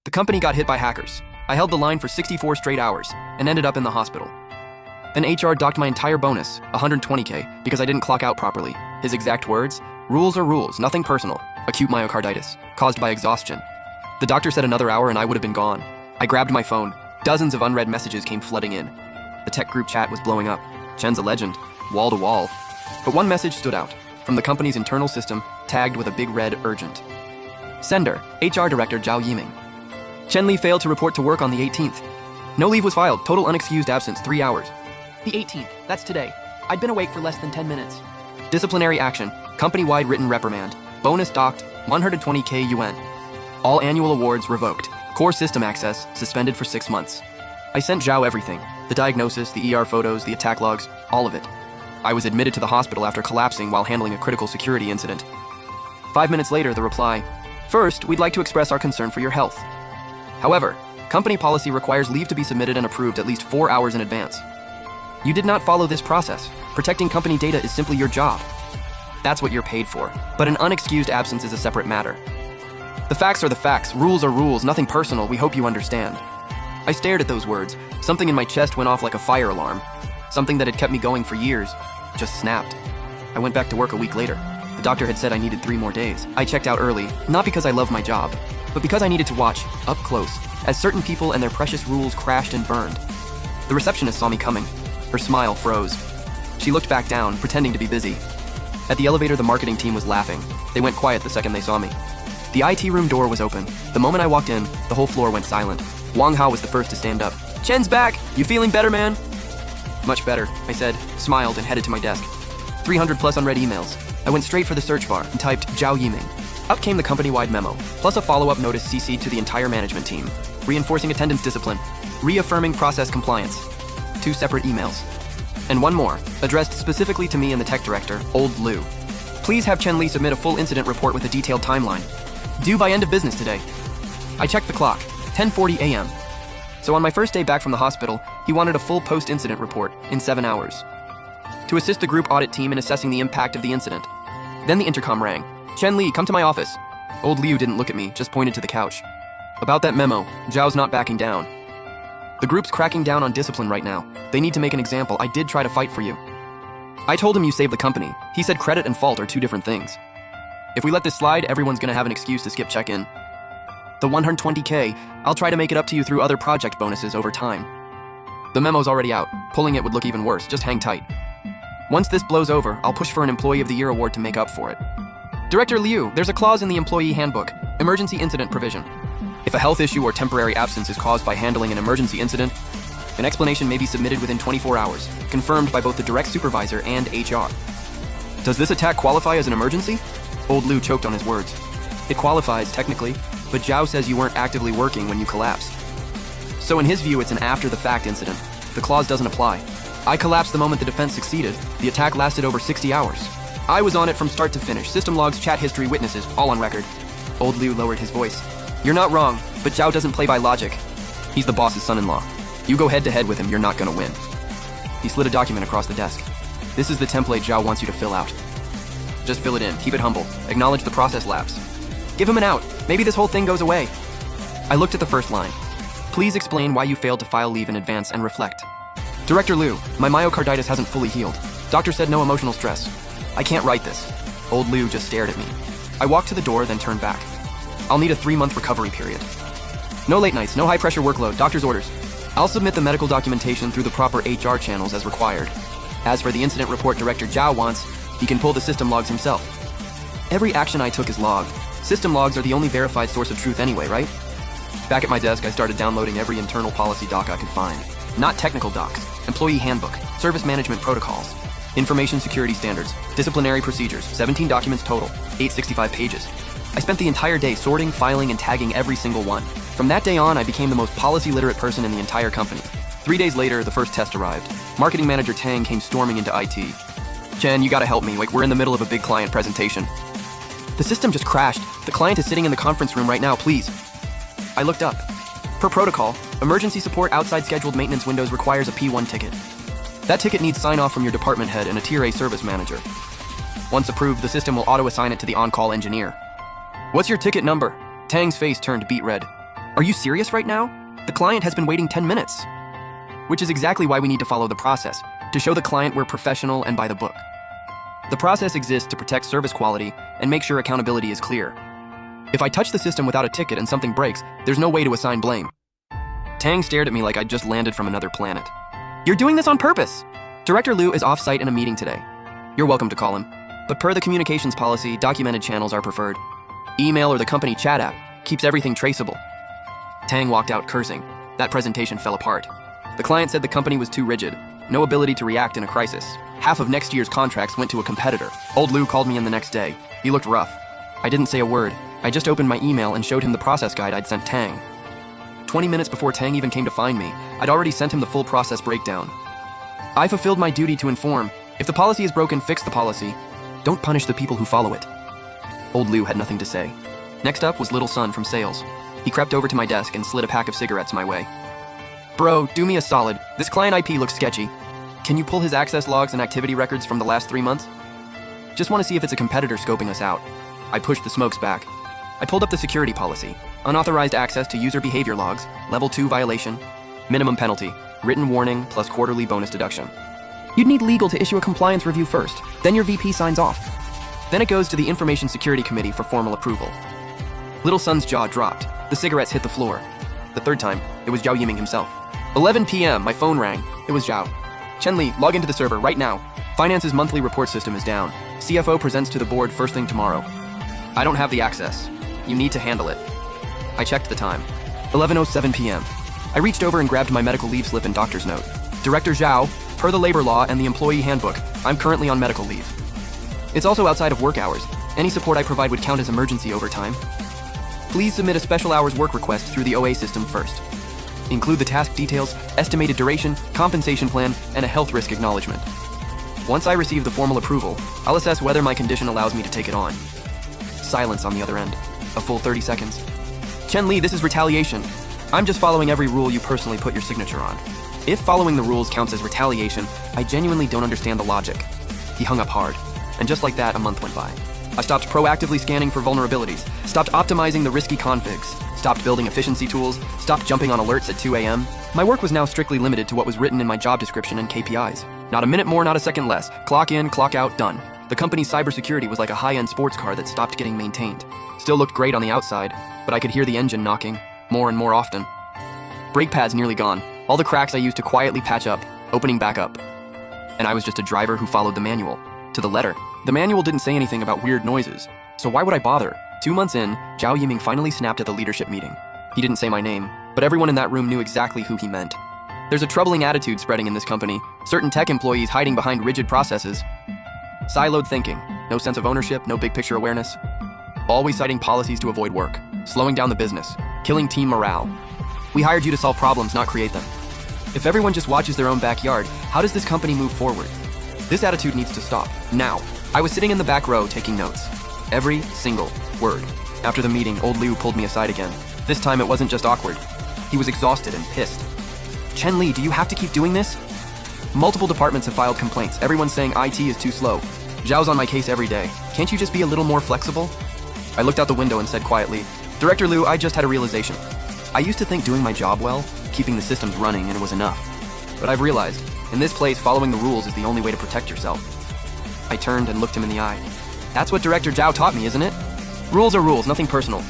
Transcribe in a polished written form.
The company got hit by hackers. I held the line for 64 straight hours and ended up in the hospital. Then HR docked my entire bonus, $120K, because I didn't clock out properly. His exact words, "Rules are rules, nothing personal. Acute myocarditis, caused by exhaustion." The doctor said another hour and I would have been gone. I grabbed my phone. Dozens of unread messages came flooding in. The tech group chat was blowing up. Chen's a legend, wall to wall. But one message stood out, from the company's internal system, tagged with a big red urgent. Sender, HR Director Zhao Yiming. Chen Li failed to report to work on the 18th. No leave was filed, total unexcused absence, 3 hours. The 18th, that's today. I'd been awake for less than 10 minutes. Disciplinary action, company-wide written reprimand. Bonus docked, 120K yuan. All annual awards revoked. Core system access suspended for 6 months. I sent Zhao everything, the diagnosis, the ER photos, the attack logs, all of it. I was admitted to the hospital after collapsing while handling a critical security incident. 5 minutes later, the reply, "First, we'd like to express our concern for your health. However, company policy requires leave to be submitted and approved at least 4 hours in advance. You did not follow this process. Protecting company data is simply your job. That's what you're paid for, but an unexcused absence is a separate matter. The facts are the facts, rules are rules, nothing personal, we hope you understand." I stared at those words. Something in my chest went off like a fire alarm. Something that had kept me going for years just snapped. I went back to work a week later. The doctor had said I needed 3 more days. I checked out early, not because I love my job, but because I needed to watch, up close, as certain people and their precious rules crashed and burned. The receptionist saw me coming. Her smile froze. She looked back down, pretending to be busy. At the elevator, the marketing team was laughing. They went quiet the second they saw me. The IT room door was open. The moment I walked in, the whole floor went silent. Wang Hao was the first to stand up. "Chen's back! You feeling better, man?" "Much better," I said, smiled, and headed to my desk. 300 plus unread emails. I went straight for the search bar and typed Zhao Yiming. Up came the company-wide memo, plus a follow-up notice CC'd to the entire management team, reinforcing attendance discipline, reaffirming process compliance. 2 separate emails. And one more, addressed specifically to me and the tech director, Old Liu. "Please have Chen Li submit a full incident report with a detailed timeline. Due by end of business today." I checked the clock, 10:40 a.m. So on my first day back from the hospital, he wanted a full post-incident report in 7 hours. To assist the group audit team in assessing the impact of the incident. Then the intercom rang. "Chen Li, come to my office." Old Liu didn't look at me, just pointed to the couch. "About that memo, Zhao's not backing down. The group's cracking down on discipline right now. They need to make an example. I did try to fight for you." I told him you saved the company. He said credit and fault are 2 different things. If we let this slide, everyone's gonna have an excuse to skip check-in. The 120K, I'll try to make it up to you through other project bonuses over time. The memo's already out. Pulling it would look even worse. Just hang tight. Once this blows over, I'll push for an Employee of the Year award to make up for it. Director Liu, there's a clause in the employee handbook, emergency incident provision. If a health issue or temporary absence is caused by handling an emergency incident, an explanation may be submitted within 24 hours, confirmed by both the direct supervisor and HR. Does this attack qualify as an emergency? Old Liu choked on his words. It qualifies, technically, but Zhao says you weren't actively working when you collapsed. So in his view, it's an after-the-fact incident. The clause doesn't apply. I collapsed the moment the defense succeeded. The attack lasted over 60 hours. I was on it from start to finish. System logs, chat history, witnesses, all on record. Old Liu lowered his voice. "You're not wrong, but Zhao doesn't play by logic. He's the boss's son-in-law. You go head-to-head with him, you're not gonna win." He slid a document across the desk. "This is the template Zhao wants you to fill out. Just fill it in, keep it humble, acknowledge the process lapse. Give him an out, maybe this whole thing goes away." I looked at the first line. "Please explain why you failed to file leave in advance and reflect." "Director Liu, my myocarditis hasn't fully healed. Doctor said no emotional stress. I can't write this." Old Liu just stared at me. I walked to the door, then turned back. "I'll need a 3-month recovery period. No late nights, no high-pressure workload, doctor's orders. I'll submit the medical documentation through the proper HR channels as required. As for the incident report Director Zhao wants, he can pull the system logs himself. Every action I took is logged. System logs are the only verified source of truth anyway, right?" Back at my desk, I started downloading every internal policy doc I could find. Not technical docs, employee handbook, service management protocols, information security standards, disciplinary procedures, 17 documents total, 865 pages. I spent the entire day sorting, filing, and tagging every single one. From that day on, I became the most policy-literate person in the entire company. 3 days later, the first test arrived. Marketing manager Tang came storming into IT. "Chen, you gotta help me, like we're in the middle of a big client presentation." "The system just crashed. The client is sitting in the conference room right now, please." I looked up. Per protocol, emergency support outside scheduled maintenance windows requires a P1 ticket. That ticket needs sign-off from your department head and a Tier A service manager. Once approved, the system will auto-assign it to the on-call engineer. "What's your ticket number?" Tang's face turned beet red. Are you serious right now? The client has been waiting 10 minutes. Which is exactly why we need to follow the process, to show the client we're professional and by the book. The process exists to protect service quality and make sure accountability is clear. If I touch the system without a ticket and something breaks, there's no way to assign blame. Tang stared at me like I'd just landed from another planet. You're doing this on purpose! Director Liu is off-site in a meeting today. You're welcome to call him. But per the communications policy, documented channels are preferred. Email or the company chat app keeps everything traceable. Tang walked out cursing. That presentation fell apart. The client said the company was too rigid, no ability to react in a crisis. Half of next year's contracts went to a competitor. Old Liu called me in the next day. He looked rough. I didn't say a word. I just opened my email and showed him the process guide I'd sent Tang. 20 minutes before Tang even came to find me, I'd already sent him the full process breakdown. I fulfilled my duty to inform. If the policy is broken, fix the policy. Don't punish the people who follow it. Old Liu had nothing to say. Next up was Little Sun from sales. He crept over to my desk and slid a pack of cigarettes my way. Bro, do me a solid. This client IP looks sketchy. Can you pull his access logs and activity records from the last 3 months? Just want to see if it's a competitor scoping us out. I pushed the smokes back. I pulled up the security policy. Unauthorized access to user behavior logs, level 2 violation, minimum penalty, written warning plus quarterly bonus deduction. You'd need legal to issue a compliance review first, then your VP signs off. Then it goes to the Information Security Committee for formal approval. Little Sun's jaw dropped. The cigarettes hit the floor. The third time, it was Zhao Yiming himself. 11 p.m., my phone rang. It was Zhao. Chen-Li, log into the server right now. Finance's monthly report system is down. CFO presents to the board first thing tomorrow. I don't have the access. You need to handle it. I checked the time. 11:07 p.m. I reached over and grabbed my medical leave slip and doctor's note. Director Zhao, per the labor law and the employee handbook, I'm currently on medical leave. It's also outside of work hours. Any support I provide would count as emergency overtime. Please submit a special hours work request through the OA system first. Include the task details, estimated duration, compensation plan, and a health risk acknowledgement. Once I receive the formal approval, I'll assess whether my condition allows me to take it on. Silence on the other end. A full 30 seconds. Chen-Li, this is retaliation. I'm just following every rule you personally put your signature on. If following the rules counts as retaliation, I genuinely don't understand the logic. He hung up hard. And just like that, a month went by. I stopped proactively scanning for vulnerabilities, stopped optimizing the risky configs, stopped building efficiency tools, stopped jumping on alerts at 2 a.m. My work was now strictly limited to what was written in my job description and KPIs. Not a minute more, not a second less. Clock in, clock out, done. The company's cybersecurity was like a high-end sports car that stopped getting maintained. Still looked great on the outside, but I could hear the engine knocking, more and more often. Brake pads nearly gone, all the cracks I used to quietly patch up, opening back up. And I was just a driver who followed the manual, to the letter. The manual didn't say anything about weird noises, so why would I bother? 2 months in, Zhao Yiming finally snapped at the leadership meeting. He didn't say my name, but everyone in that room knew exactly who he meant. There's a troubling attitude spreading in this company, certain tech employees hiding behind rigid processes. Siloed thinking, no sense of ownership, no big picture awareness. Always citing policies to avoid work, slowing down the business, killing team morale. We hired you to solve problems, not create them. If everyone just watches their own backyard, how does this company move forward? This attitude needs to stop, now. I was sitting in the back row taking notes. Every single word. After the meeting, old Liu pulled me aside again. This time it wasn't just awkward. He was exhausted and pissed. Chen-Li, do you have to keep doing this? Multiple departments have filed complaints. Everyone's saying IT is too slow. Zhao's on my case every day. Can't you just be a little more flexible? I looked out the window and said quietly, Director Liu, I just had a realization. I used to think doing my job well, keeping the systems running, and it was enough. But I've realized, in this place, following the rules is the only way to protect yourself. I turned and looked him in the eye. That's what Director Zhao taught me, isn't it? Rules are rules, nothing personal.